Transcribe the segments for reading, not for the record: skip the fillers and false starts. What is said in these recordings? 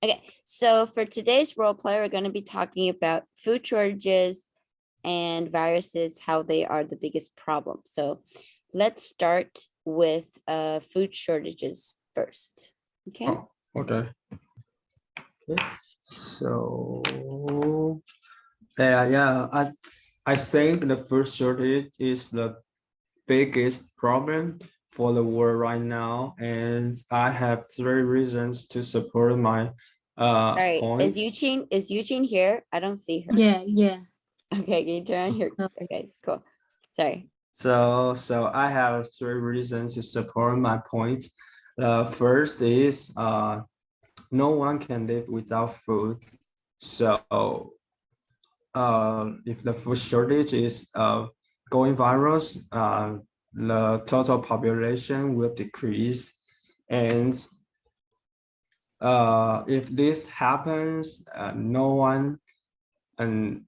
Okay, so for today's role play, we're going to be talking about food shortages and viruses, how they are the biggest problem. So let's start with food shortages first. Okay. Oh, okay. So I think the food shortage is the biggest problem for the world right now, and I have 3 reasons to support my All right. point. Is Eugene here? I don't see her. Yeah. Okay, can you turn on here? No. Okay, cool. Sorry. So I have 3 reasons to support my point. First is no one can live without food. So if the food shortage is going viral, the total population will decrease. And if this happens, no one and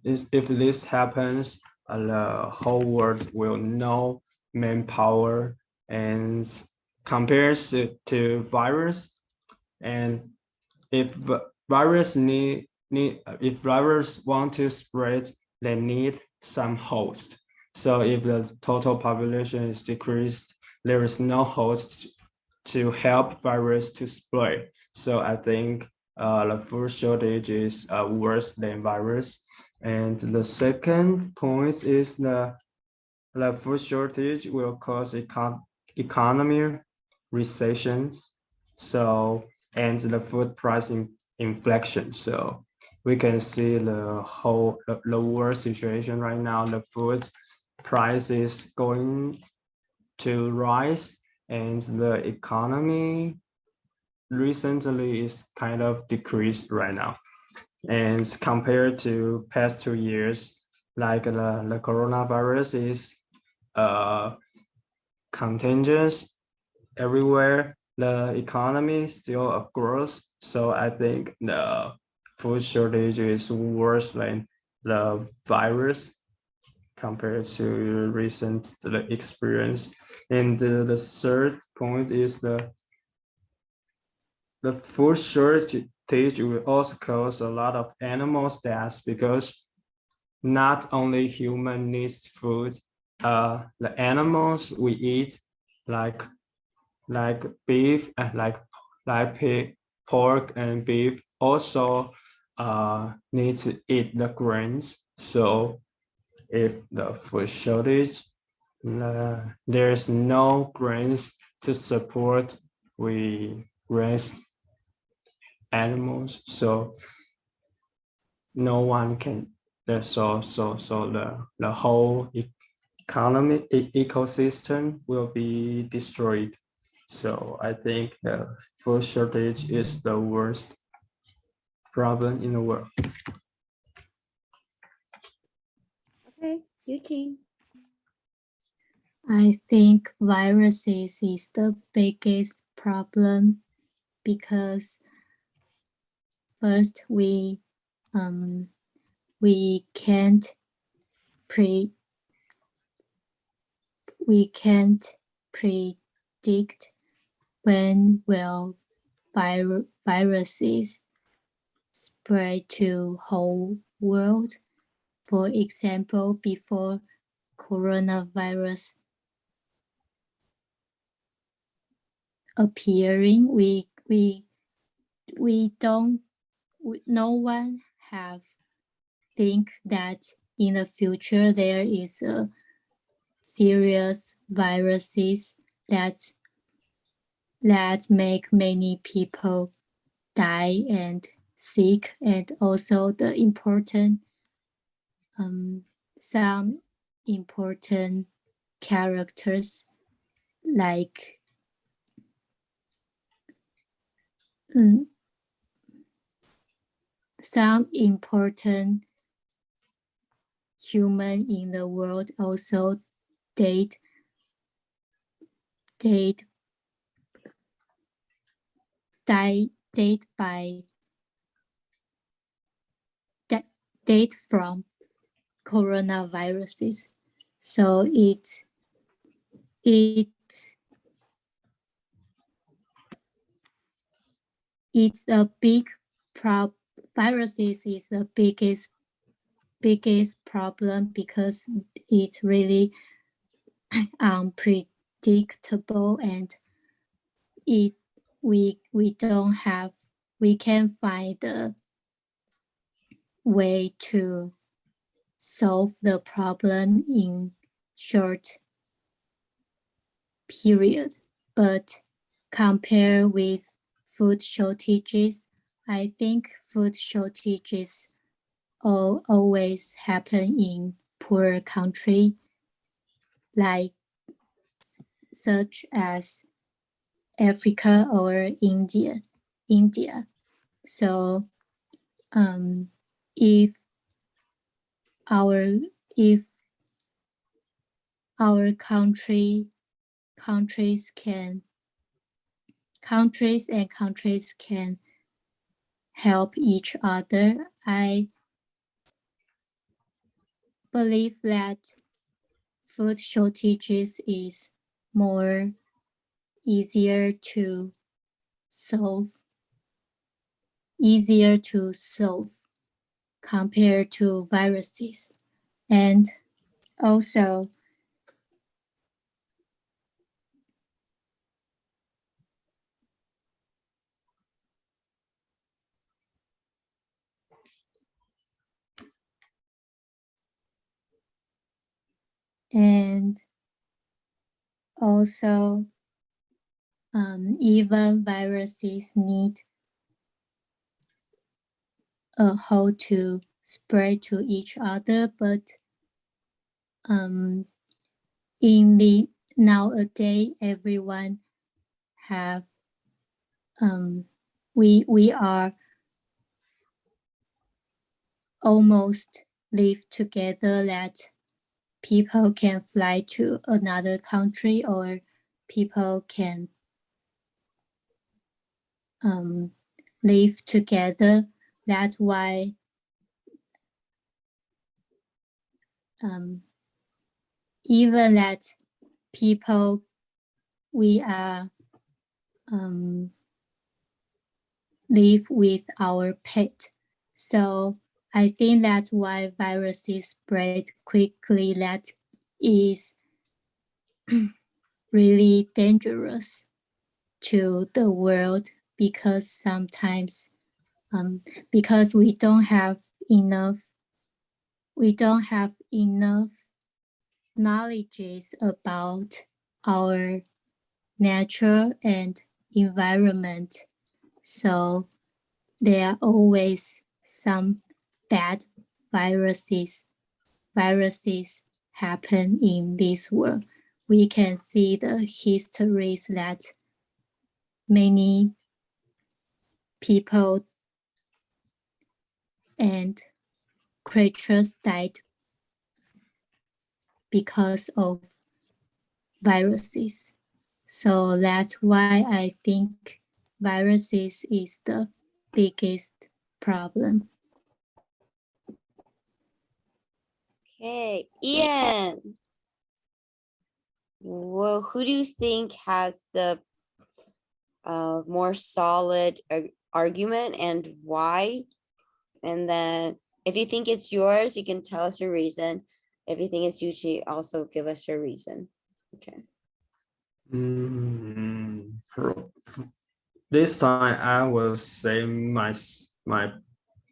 if this happens, the whole world will know manpower and compares to virus. And if virus if virus want to spread, they need some host. So if the total population is decreased, there is no host to help virus to spread. So I think the food shortage is worse than virus. And the second point is the food shortage will cause economy recession. So and the food price inflation. So we can see the worst situation right now. The food price is going to rise, and the economy recently is kind of decreased right now. And compared to past 2 years, like the coronavirus is contagious everywhere, the economy still grows. So I think the food shortage is worse than the virus compared to recent experience. And the third point is the food shortage will also cause a lot of animals deaths, because not only human needs food, the animals we eat, like beef, like pig, pork and beef, also need to eat the grains. So if the food shortage, there's no grains to support we raise animals, so no one can. So the whole economy ecosystem will be destroyed. So I think the food shortage is the worst problem in the world. Okay, Eugene. I think viruses is the biggest problem because first we can't predict when will viruses spread to whole world. For example, before coronavirus appearing, no one have think that in the future there is a serious viruses that make many people die and sick, and also the important some important characters like some important human in the world also died from coronaviruses. So it it's a big viruses is the biggest problem because it's really unpredictable, and we can't find the way to solve the problem in short period. But compare with food shortages, I think food shortages always happen in poor country, like such as Africa or India. So if our countries can help each other, I believe that food shortages is more easier to solve compared to viruses. And also even viruses need a hole to spread to each other, but in the nowadays everyone have we are almost live together, that people can fly to another country or people can live together. That's why even that people we are live with our pet. So I think that's why viruses spread quickly. That is really dangerous to the world, because sometimes because we don't have enough knowledge about our nature and environment. So there are always some bad viruses happen in this world. We can see the histories that many people and creatures died because of viruses. So that's why I think viruses is the biggest problem. Okay, Ian. Well, who do you think has the more solid argument and why? And then if you think it's yours, you can tell us your reason. If you think it's Yuchi, also give us your reason. Okay. This time I will say my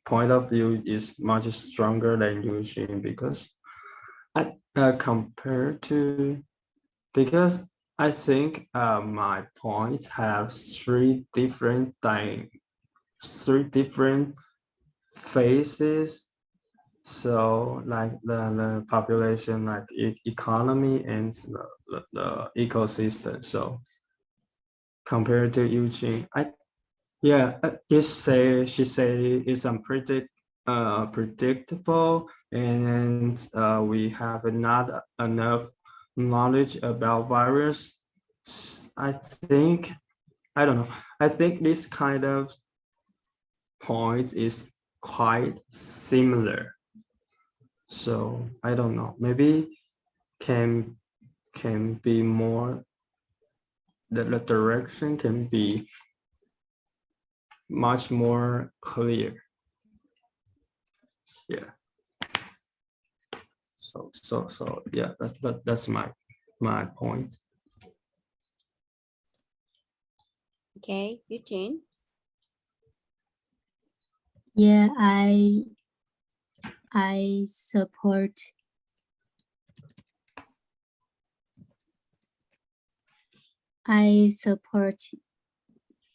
point of view is much stronger than Eugene, because compared to, because I think my points have three different phases. So like the population, like economy, and the ecosystem. So compared to Eugene, she say it's predictable, and we have not enough knowledge about virus. I think, I don't know. I think this kind of point is quite similar. So I don't know. Maybe can be more. The direction can be much more clear. Yeah. So yeah, that's my point. Okay, Eugene. Yeah, I support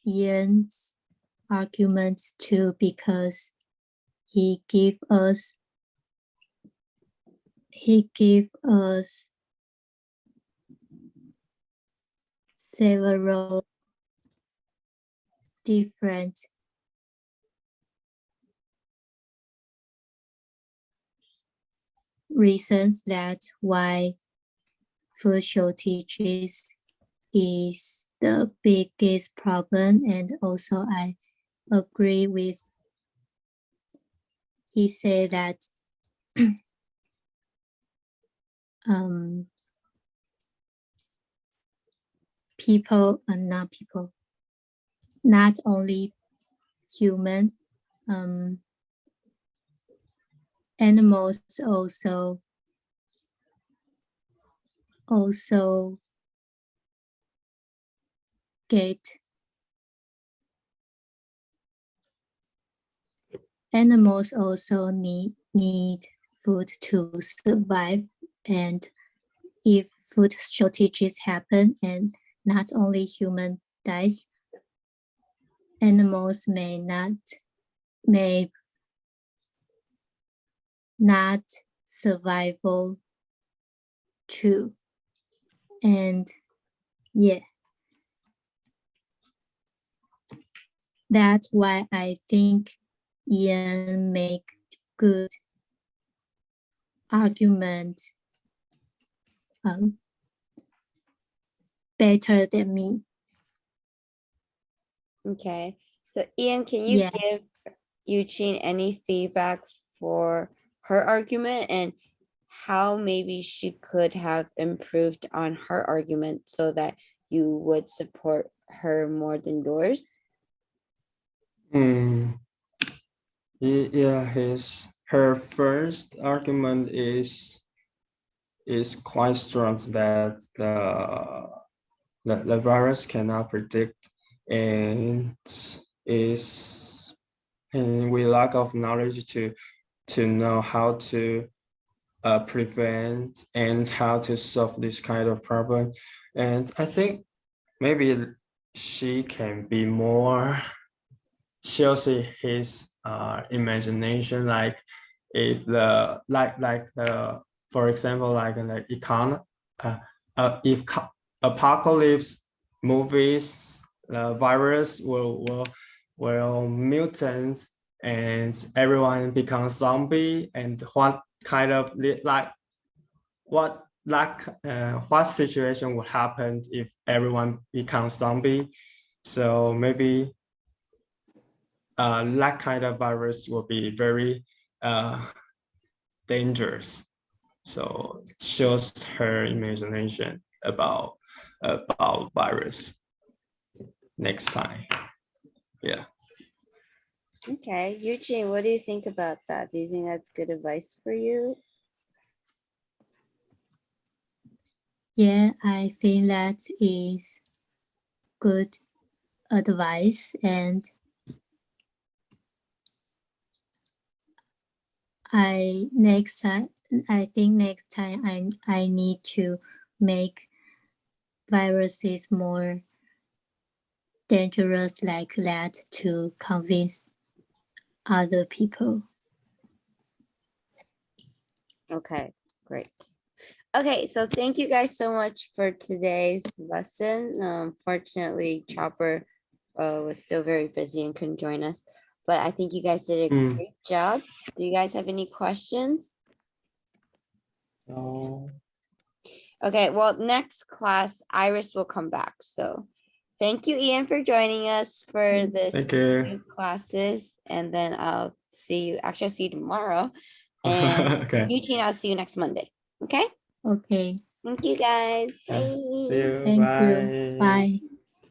Ian's arguments too, because he give us several different reasons that why food shortages is the biggest problem, and also I agree with he said that not only human, animals also get animals also need food to survive, and if food shortages happen and not only human dies, animals may not survival too. And yeah, that's why I think Ian make good argument, better than me. Okay, so Ian, can you give Eugene any feedback for her argument and how maybe she could have improved on her argument so that you would support her more than yours? Yeah, her first argument is quite strong that the virus cannot predict, and we lack of knowledge to know how to prevent and how to solve this kind of problem. And I think maybe she can be more shows his imagination, like if the for example, like the if apocalypse movies, the virus will mutant and everyone becomes zombie, and what kind of what situation would happen if everyone becomes zombie. So maybe that kind of virus will be very dangerous. So it shows her imagination about virus next time. Yeah. Okay, Eugene, what do you think about that? Do you think that's good advice for you? Yeah, I think that is good advice, and I think next time I need to make viruses more dangerous like that to convince other people. Okay, great. Okay, so thank you guys so much for today's lesson. Unfortunately, Chopper was still very busy and couldn't join us, but I think you guys did a great job. Do you guys have any questions? No. Okay, well, next class, Iris will come back. So thank you, Ian, for joining us for this new classes. And then I'll see you. Actually, I'll see you tomorrow. And Okay. Eugene, I'll see you next Monday. Okay? Okay. Thank you, guys. Bye. See you. Thank Bye. you. Bye.